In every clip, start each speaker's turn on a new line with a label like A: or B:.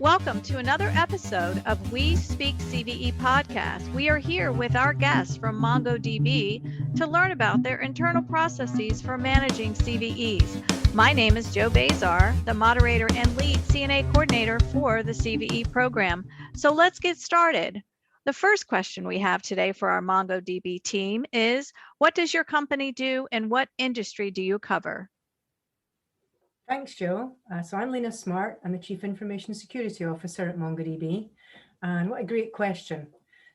A: Welcome to another episode of We Speak CVE podcast. We are here with our guests from MongoDB to learn about their internal processes for managing CVEs. My name is Joe Bazar, the moderator and lead CNA coordinator for the CVE program. So let's get started. The first question we have today for our MongoDB team is, what does your company do and what industry do you cover?
B: Thanks, Joe. So I'm Lena Smart. I'm the Chief Information Security Officer at MongoDB. And what a great question.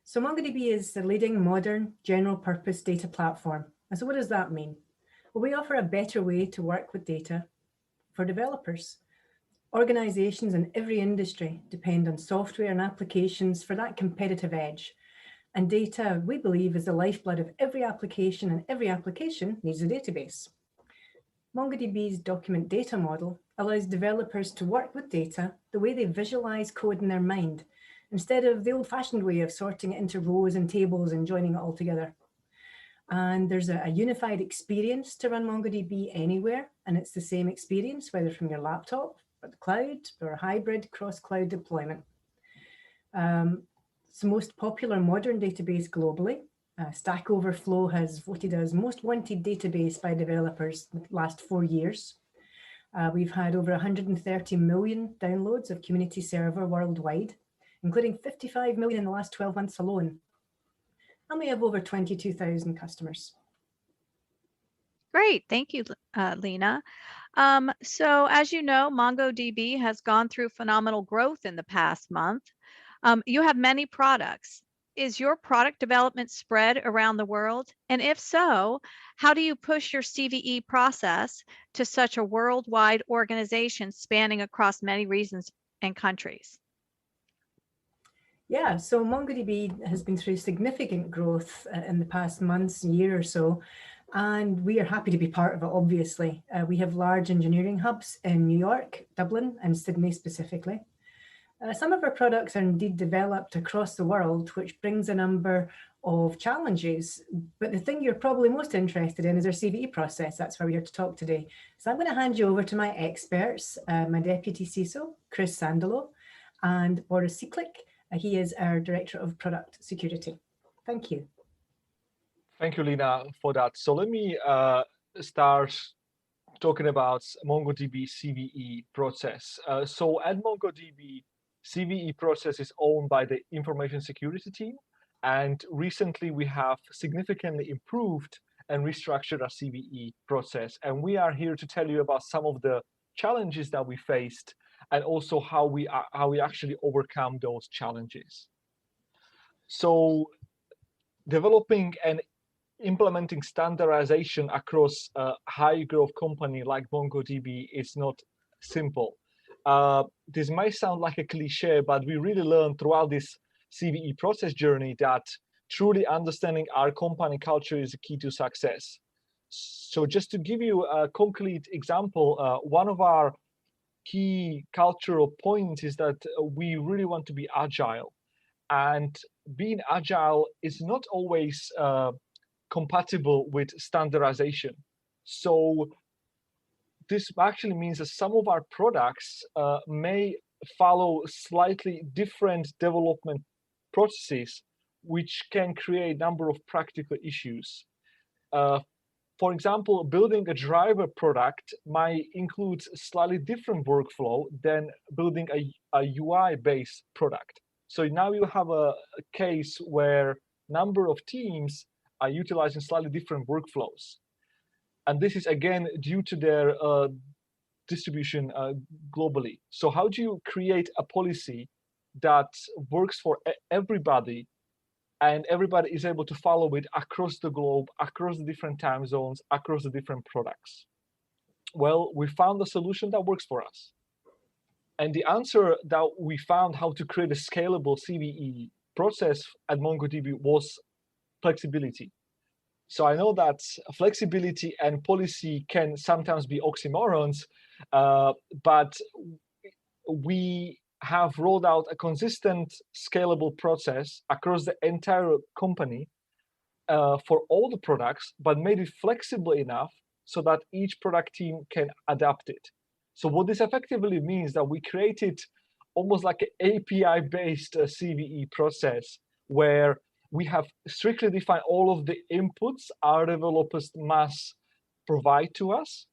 B: So MongoDB is the leading modern general purpose data platform. And so what does that mean? Well, we offer a better way to work with data for developers. Organizations in every industry depend on software and applications for that competitive edge. And data, we believe, is the lifeblood of every application, and every application needs a database. MongoDB's document data model allows developers to work with data the way they visualize code in their mind, instead of the old-fashioned way of sorting it into rows and tables and joining it all together. And there's a unified experience to run MongoDB anywhere, and it's the same experience whether from your laptop, or the cloud, or a hybrid cross-cloud deployment. It's the most popular modern database globally. Stack Overflow has voted as most wanted database by developers the last 4 years. We've had over 130 million downloads of community server worldwide, including 55 million in the last 12 months alone. And we have over 22,000 customers.
A: Great, thank you, Lena. So as you know, MongoDB has gone through phenomenal growth in the past month. You have many products. Is your product development spread around the world? And if so, how do you push your CVE process to such a worldwide organization spanning across many regions and countries?
B: Yeah, so MongoDB has been through significant growth in the past months, year or so, and we are happy to be part of it, obviously. We have large engineering hubs in New York, Dublin, and Sydney specifically. Some of our products are indeed developed across the world, which brings a number of challenges. But the thing you're probably most interested in is our CVE process. That's why we're here to talk today. So I'm going to hand you over to my experts, my Deputy CISO, Chris Sandulow, and Boris Sieklik. He is our Director of Product Security. Thank you.
C: Thank you, Lena, for that. So let me start talking about MongoDB CVE process. So at MongoDB, CVE process is owned by the information security team. And recently we have significantly improved and restructured our CVE process. And we are here to tell you about some of the challenges that we faced and also how we actually overcome those challenges. So developing and implementing standardization across a high growth company like MongoDB is not simple. This might sound like a cliche, but we really learned throughout this CVE process journey that truly understanding our company culture is a key to success. So just to give you a concrete example, one of our key cultural points is that we really want to be agile. And being agile is not always compatible with standardization. So this actually means that some of our products may follow slightly different development processes, which can create a number of practical issues. For example, building a driver product might include a slightly different workflow than building a UI-based product. So now you have a case where a number of teams are utilizing slightly different workflows. And this is, again, due to their distribution globally. So how do you create a policy that works for everybody and everybody is able to follow it across the globe, across the different time zones, across the different products? Well, we found a solution that works for us. And the answer that we found how to create a scalable CVE process at MongoDB was flexibility. So I know that flexibility and policy can sometimes be oxymorons, but we have rolled out a consistent, scalable process across the entire company for all the products, but made it flexible enough so that each product team can adapt it. So what this effectively means that we created almost like an API-based CVE process where we have strictly defined all of the inputs our developers must provide to us.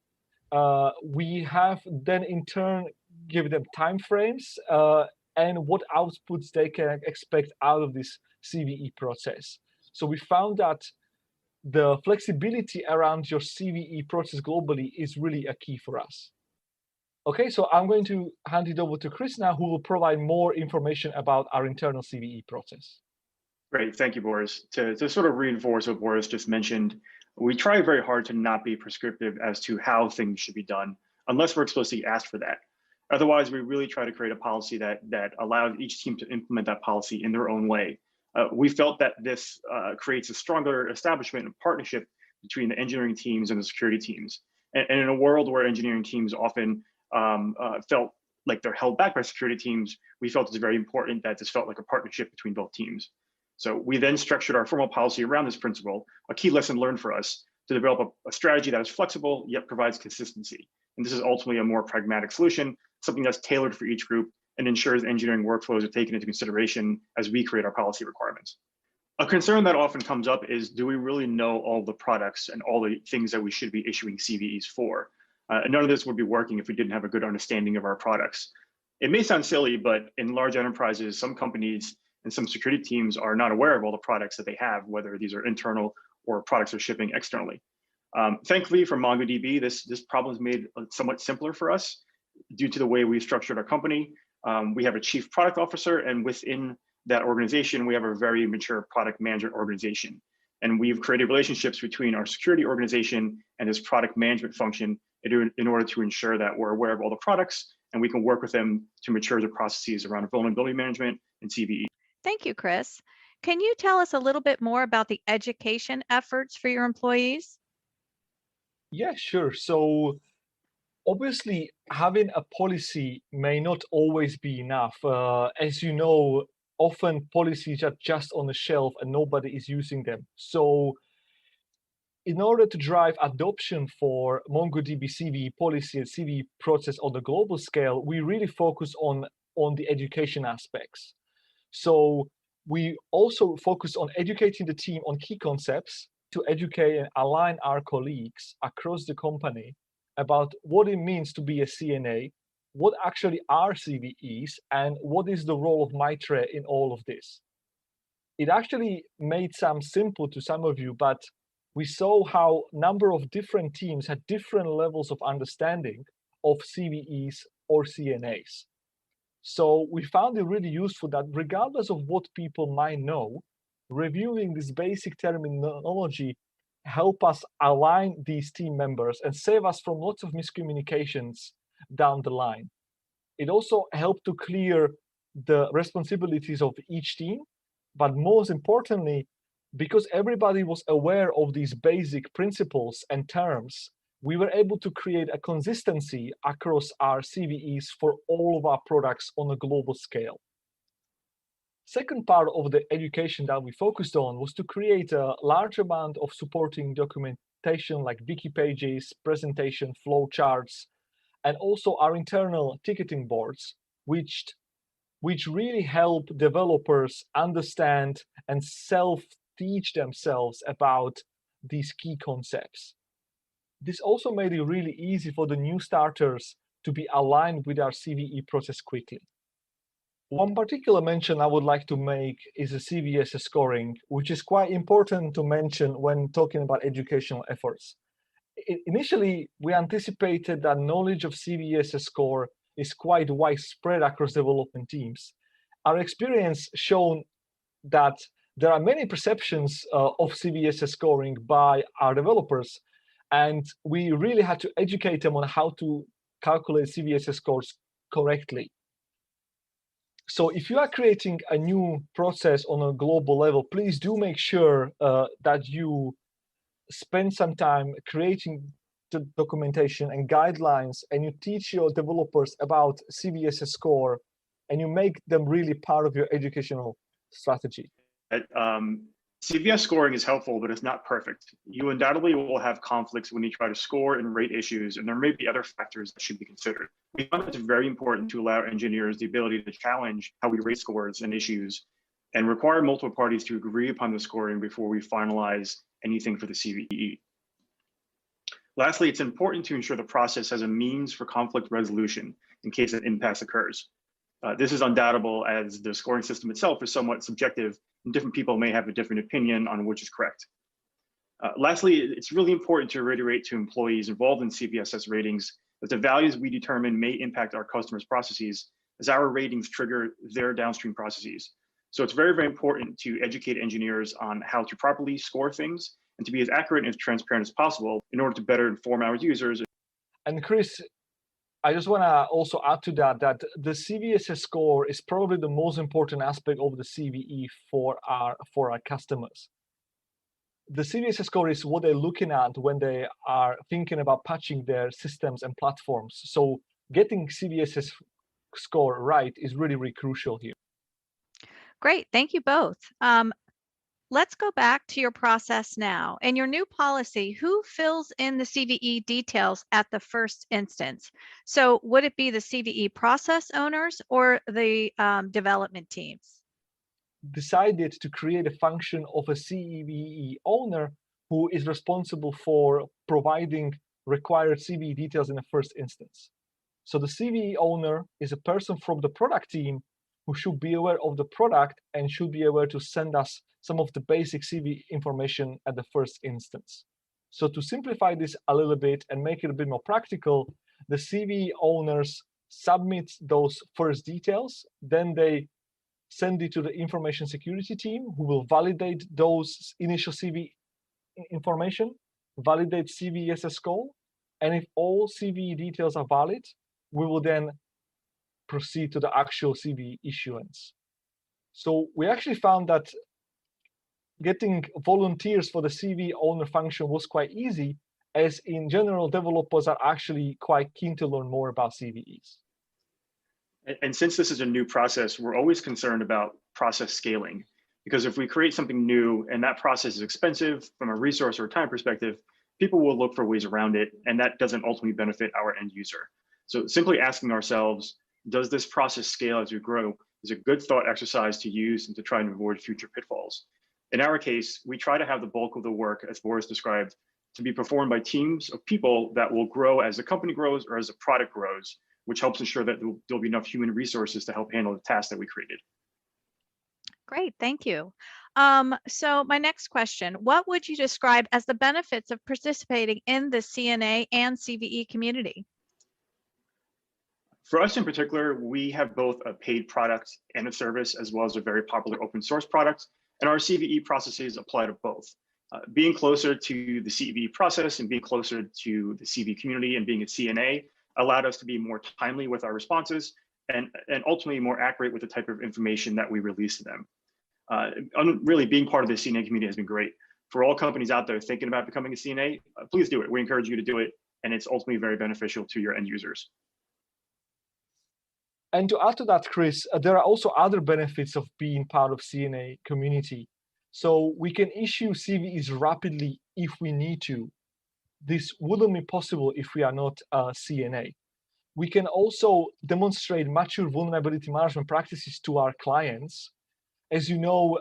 C: We have then in turn give them timeframes and what outputs they can expect out of this CVE process. So we found that the flexibility around your CVE process globally is really a key for us. Okay, so I'm going to hand it over to Chris now, who will provide more information about our internal CVE process.
D: Great, thank you, Boris. To sort of reinforce what Boris just mentioned, we try very hard to not be prescriptive as to how things should be done, unless we're explicitly asked for that. Otherwise, we really try to create a policy that allows each team to implement that policy in their own way. We felt that this creates a stronger establishment and partnership between the engineering teams and the security teams. And in a world where engineering teams often felt like they're held back by security teams, we felt it's very important that this felt like a partnership between both teams. So we then structured our formal policy around this principle, a key lesson learned for us, to develop a strategy that is flexible yet provides consistency. And this is ultimately a more pragmatic solution, something that's tailored for each group and ensures engineering workflows are taken into consideration as we create our policy requirements. A concern that often comes up is, do we really know all the products and all the things that we should be issuing CVEs for? None of this would be working if we didn't have a good understanding of our products. It may sound silly, but in large enterprises, some companies and some security teams are not aware of all the products that they have, whether these are internal or products they're shipping externally. Thankfully for MongoDB, this problem is made somewhat simpler for us due to the way we've structured our company. We have a chief product officer, and within that organization, we have a very mature product management organization. And we've created relationships between our security organization and this product management function in order to ensure that we're aware of all the products and we can work with them to mature the processes around vulnerability management and CVE.
A: Thank you, Chris. Can you tell us a little bit more about the education efforts for your employees?
C: Yeah, sure. So obviously, having a policy may not always be enough. As you know, often policies are just on the shelf and nobody is using them. So in order to drive adoption for MongoDB CVE policy and CVE process on the global scale, we really focus on the education aspects. So we also focus on educating the team on key concepts to educate and align our colleagues across the company about what it means to be a CNA, what actually are CVEs, and what is the role of MITRE in all of this. It actually made some simple to some of you, but we saw how a number of different teams had different levels of understanding of CVEs or CNAs. So we found it really useful that regardless of what people might know, reviewing this basic terminology help us align these team members and save us from lots of miscommunications down the line. It also helped to clear the responsibilities of each team, but most importantly, because everybody was aware of these basic principles and terms, we were able to create a consistency across our CVEs for all of our products on a global scale. Second part of the education that we focused on was to create a large amount of supporting documentation like wiki pages, presentation, flow charts, and also our internal ticketing boards, which really help developers understand and self-teach themselves about these key concepts. This also made it really easy for the new starters to be aligned with our CVE process quickly. One particular mention I would like to make is the CVSS scoring, which is quite important to mention when talking about educational efforts. Initially, we anticipated that knowledge of CVSS score is quite widespread across development teams. Our experience shown that there are many perceptions of CVSS scoring by our developers, and we really had to educate them on how to calculate CVSS scores correctly. So if you are creating a new process on a global level, please do make sure that you spend some time creating the documentation and guidelines, and you teach your developers about CVSS score, and you make them really part of your educational strategy.
D: CVS scoring is helpful, but it's not perfect. You undoubtedly will have conflicts when you try to score and rate issues, and there may be other factors that should be considered. We find it's very important to allow engineers the ability to challenge how we rate scores and issues and require multiple parties to agree upon the scoring before we finalize anything for the CVE. Lastly, it's important to ensure the process has a means for conflict resolution in case an impasse occurs. This is undoubtable as the scoring system itself is somewhat subjective and different people may have a different opinion on which is correct. Lastly, it's really important to reiterate to employees involved in CVSS ratings that the values we determine may impact our customers' processes as our ratings trigger their downstream processes. So it's very, very important to educate engineers on how to properly score things and to be as accurate and as transparent as possible in order to better inform our users.
C: And Chris, I just want to also add to that the CVSS score is probably the most important aspect of the CVE for our customers. The CVSS score is what they're looking at when they are thinking about patching their systems and platforms. So getting CVSS score right is really, really crucial here.
A: Great, thank you both. Let's go back to your process now. In your new policy, who fills in the CVE details at the first instance? So would it be the CVE process owners or the development teams?
C: Decided to create a function of a CVE owner who is responsible for providing required CVE details in the first instance. So the CVE owner is a person from the product team who should be aware of the product and should be able to send us some of the basic CVE information at the first instance. So to simplify this a little bit and make it a bit more practical, the CVE owners submit those first details, then they send it to the information security team who will validate those initial CVE information, validate CVSS score, and if all CVE details are valid, we will then proceed to the actual CVE issuance. So we actually found that getting volunteers for the CVE owner function was quite easy, as in general, developers are actually quite keen to learn more about CVEs.
D: And since this is a new process, we're always concerned about process scaling, because if we create something new and that process is expensive from a resource or time perspective, people will look for ways around it, and that doesn't ultimately benefit our end user. So simply asking ourselves, does this process scale as we grow, is a good thought exercise to use and to try and avoid future pitfalls. In our case, we try to have the bulk of the work, as Boris described, to be performed by teams of people that will grow as the company grows or as the product grows, which helps ensure that there'll be enough human resources to help handle the tasks that we created.
A: Great, thank you. So my next question, what would you describe as the benefits of participating in the CNA and CVE community?
D: For us in particular, we have both a paid product and a service, as well as a very popular open source product, and our CVE processes apply to both. Being closer to the CVE process and being closer to the CVE community and being a CNA allowed us to be more timely with our responses and ultimately more accurate with the type of information that we release to them. Really being part of the CNA community has been great. For all companies out there thinking about becoming a CNA, please do it. We encourage you to do it, and it's ultimately very beneficial to your end users.
C: And to add to that, Chris, there are also other benefits of being part of CNA community. So we can issue CVEs rapidly if we need to. This wouldn't be possible if we are not a CNA. We can also demonstrate mature vulnerability management practices to our clients. As you know,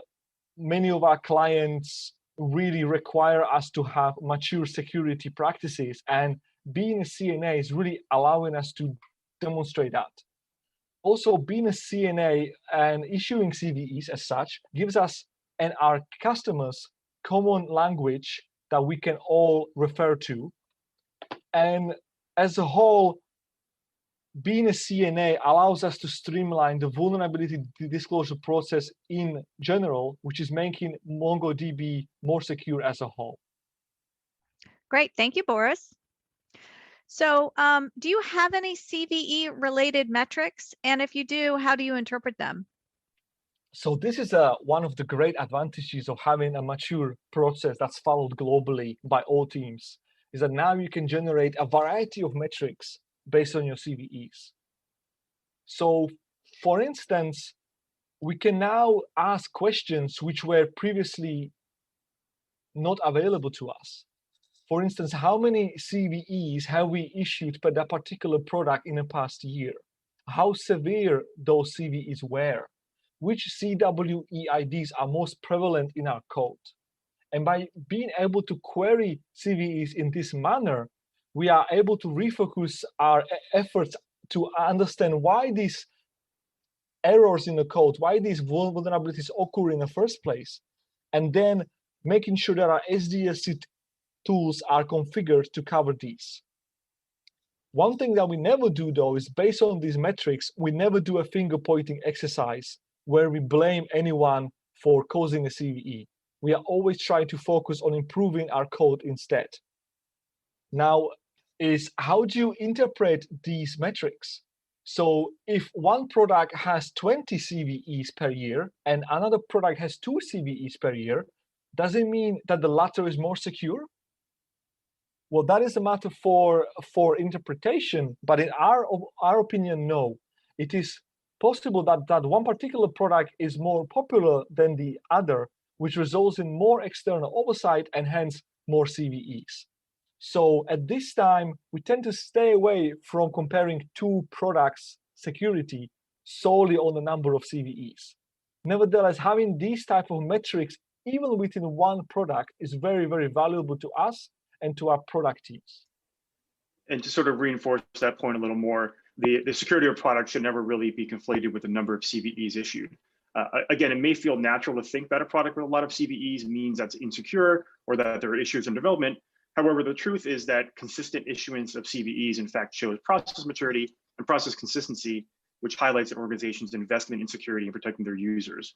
C: many of our clients really require us to have mature security practices, and being a CNA is really allowing us to demonstrate that. Also, being a CNA and issuing CVEs as such gives us and our customers common language that we can all refer to. And as a whole, being a CNA allows us to streamline the vulnerability disclosure process in general, which is making MongoDB more secure as a whole.
A: Great, thank you, Boris. So do you have any CVE related metrics? And if you do, how do you interpret them?
C: So this is one of the great advantages of having a mature process that's followed globally by all teams, is that now you can generate a variety of metrics based on your CVEs. So for instance, we can now ask questions which were previously not available to us. For instance, how many CVEs have we issued per that particular product in the past year? How severe those CVEs were? Which CWE IDs are most prevalent in our code? And by being able to query CVEs in this manner, we are able to refocus our efforts to understand why these errors in the code, why these vulnerabilities occur in the first place, and then making sure that our SDLC tools are configured to cover these. One thing that we never do, though, is based on these metrics, we never do a finger-pointing exercise where we blame anyone for causing a CVE. We are always trying to focus on improving our code instead. Now, how do you interpret these metrics? So if one product has 20 CVEs per year and another product has 2 CVEs per year, does it mean that the latter is more secure? Well, that is a matter for interpretation, but in our opinion, no. It is possible that one particular product is more popular than the other, which results in more external oversight and hence more CVEs. So at this time, we tend to stay away from comparing two products' security solely on the number of CVEs. Nevertheless, having these type of metrics, even within one product, is very, very valuable to us and to our product teams.
D: And to sort of reinforce that point a little more, the security of products should never really be conflated with the number of CVEs issued. Again, it may feel natural to think that a product with a lot of CVEs means that's insecure or that there are issues in development. However, the truth is that consistent issuance of CVEs, in fact, shows process maturity and process consistency, which highlights an organization's investment in security and protecting their users.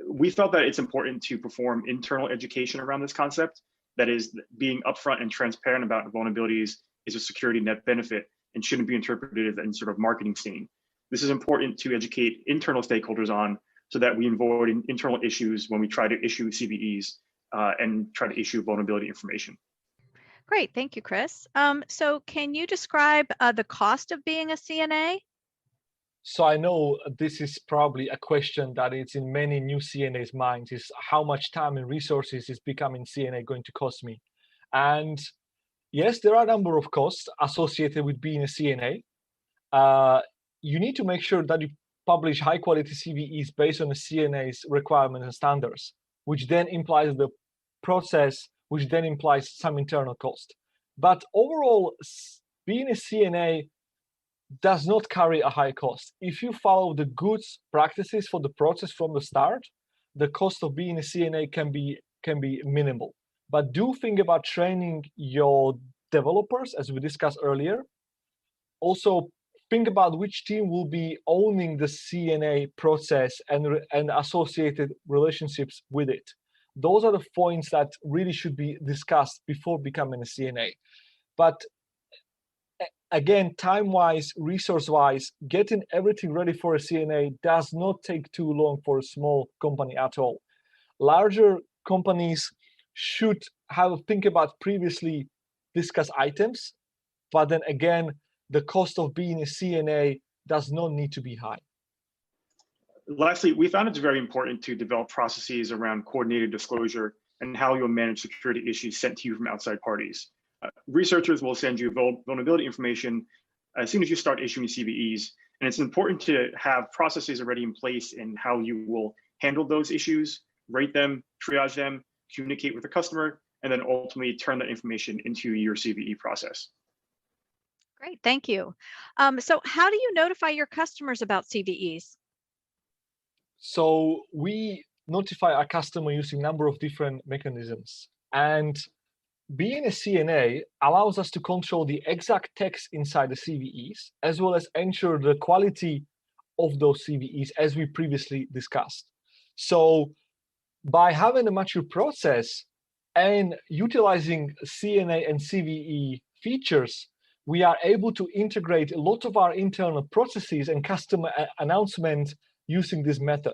D: We felt that it's important to perform internal education around this concept. That is, being upfront and transparent about vulnerabilities is a security net benefit and shouldn't be interpreted as sort of marketing stain. This is important to educate internal stakeholders on so that we avoid internal issues when we try to issue CVEs and try to issue vulnerability information.
A: Great, thank you, Chris. So can you describe the cost of being a CNA?
C: So I know this is probably a question that is in many new CNAs' minds, is how much time and resources is becoming CNA going to cost me? And yes, there are a number of costs associated with being a CNA. You need to make sure that you publish high quality CVEs based on the CNA's requirements and standards, which then implies the process, which then implies some internal cost. But overall, being a CNA does not carry a high cost. If you follow the good practices for the process from the start, the cost of being a CNA can be minimal. But do think about training your developers, as we discussed earlier. Also, think about which team will be owning the CNA process and associated relationships with it. Those are the points that really should be discussed before becoming a CNA. But again, time-wise, resource-wise, getting everything ready for a CNA does not take too long for a small company at all. Larger companies should have a think about previously discussed items, but then again, the cost of being a CNA does not need to be high.
D: Lastly, we found it's very important to develop processes around coordinated disclosure and how you'll manage security issues sent to you from outside parties. Researchers will send you vulnerability information as soon as you start issuing CVEs, and it's important to have processes already in place in how you will handle those issues, rate them, triage them, communicate with the customer, and then ultimately turn that information into your CVE process.
A: Great, thank you. So how do you notify your customers about CVEs?
C: So we notify our customer using a number of different mechanisms. And being a CNA allows us to control the exact text inside the CVEs, as well as ensure the quality of those CVEs, as we previously discussed. So by having a mature process and utilizing CNA and CVE features, we are able to integrate a lot of our internal processes and customer announcements using this method.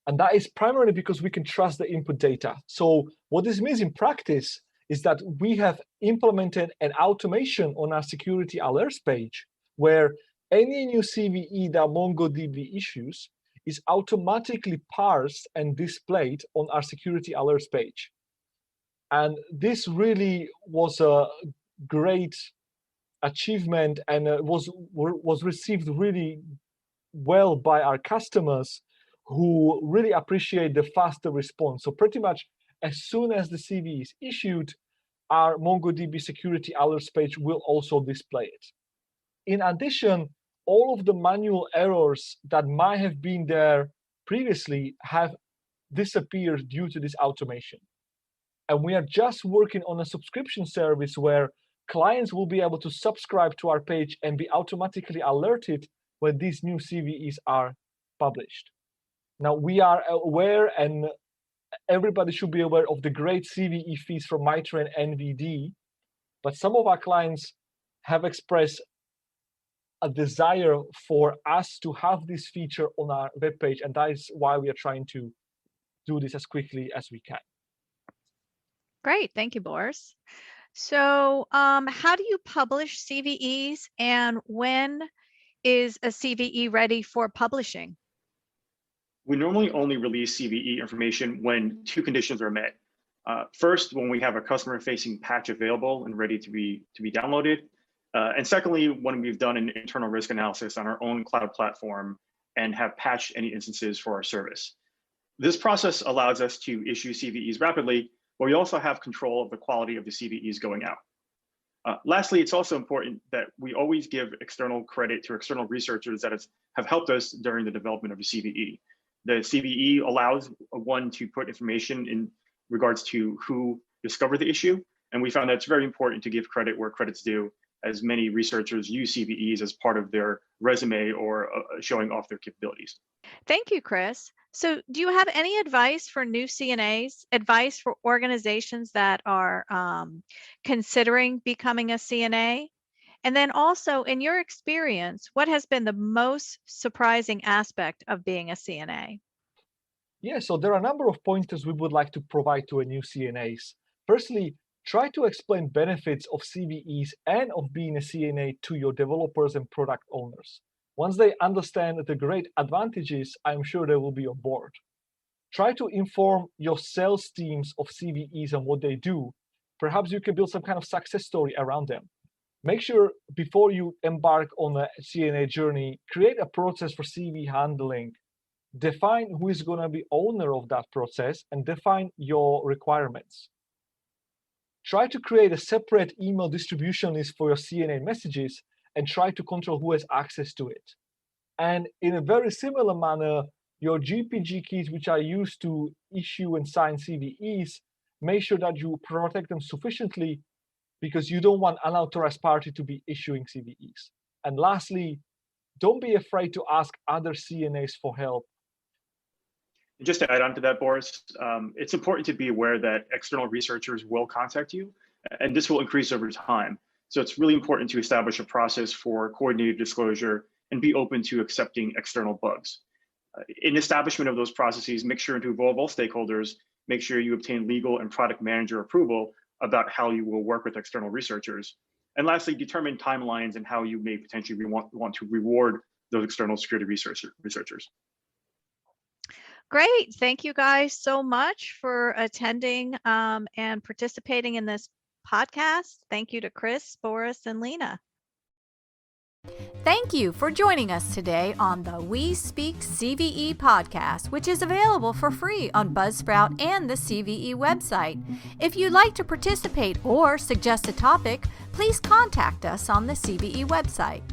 C: And that is primarily because we can trust the input data. So what this means in practice is that we have implemented an automation on our security alerts page where any new CVE that MongoDB issues is automatically parsed and displayed on our security alerts page. And this really was a great achievement, and was received really well by our customers, who really appreciate the faster response. So pretty much as soon as the CVE is issued, our MongoDB security alerts page will also display it. In addition, all of the manual errors that might have been there previously have disappeared due to this automation. And we are just working on a subscription service where clients will be able to subscribe to our page and be automatically alerted when these new CVEs are published. Now, we are aware, and everybody should be aware of the great CVE fees from MITRE and NVD, but some of our clients have expressed a desire for us to have this feature on our webpage, and that is why we are trying to do this as quickly as we can.
A: Great, thank you, Boris. So how do you publish CVEs, and when is a CVE ready for publishing?
D: We normally only release CVE information when two conditions are met. First, when we have a customer-facing patch available and ready to be downloaded. And secondly, when we've done an internal risk analysis on our own cloud platform and have patched any instances for our service. This process allows us to issue CVEs rapidly, but we also have control of the quality of the CVEs going out. Lastly, it's also important that we always give external credit to external researchers that have helped us during the development of the CVE. The CVE allows one to put information in regards to who discovered the issue, and we found that it's very important to give credit where credit's due, as many researchers use CVEs as part of their resume or showing off their capabilities.
A: Thank you, Chris. So do you have any advice for new CNAs, advice for organizations that are considering becoming a CNA? And then also, in your experience, what has been the most surprising aspect of being a CNA?
C: Yeah, so there are a number of pointers we would like to provide to a new CNAs. Firstly, try to explain benefits of CVEs and of being a CNA to your developers and product owners. Once they understand the great advantages, I'm sure they will be on board. Try to inform your sales teams of CVEs and what they do. Perhaps you can build some kind of success story around them. Make sure before you embark on a CNA journey, create a process for CVE handling. Define who is going to be owner of that process and define your requirements. Try to create a separate email distribution list for your CNA messages and try to control who has access to it. And in a very similar manner, your GPG keys, which are used to issue and sign CVEs, make sure that you protect them sufficiently, because you don't want unauthorized party to be issuing CVEs. And lastly, don't be afraid to ask other CNAs for help.
D: Just to add on to that, Boris, it's important to be aware that external researchers will contact you, and this will increase over time. So it's really important to establish a process for coordinated disclosure and be open to accepting external bugs. In establishment of those processes, make sure to involve all stakeholders, make sure you obtain legal and product manager approval about how you will work with external researchers. And lastly, determine timelines and how you may potentially want to reward those external security researchers.
A: Great. Thank you guys so much for attending and participating in this podcast. Thank you to Chris, Boris, and Lena.
E: Thank you for joining us today on the We Speak CVE podcast, which is available for free on Buzzsprout and the CVE website. If you'd like to participate or suggest a topic, please contact us on the CVE website.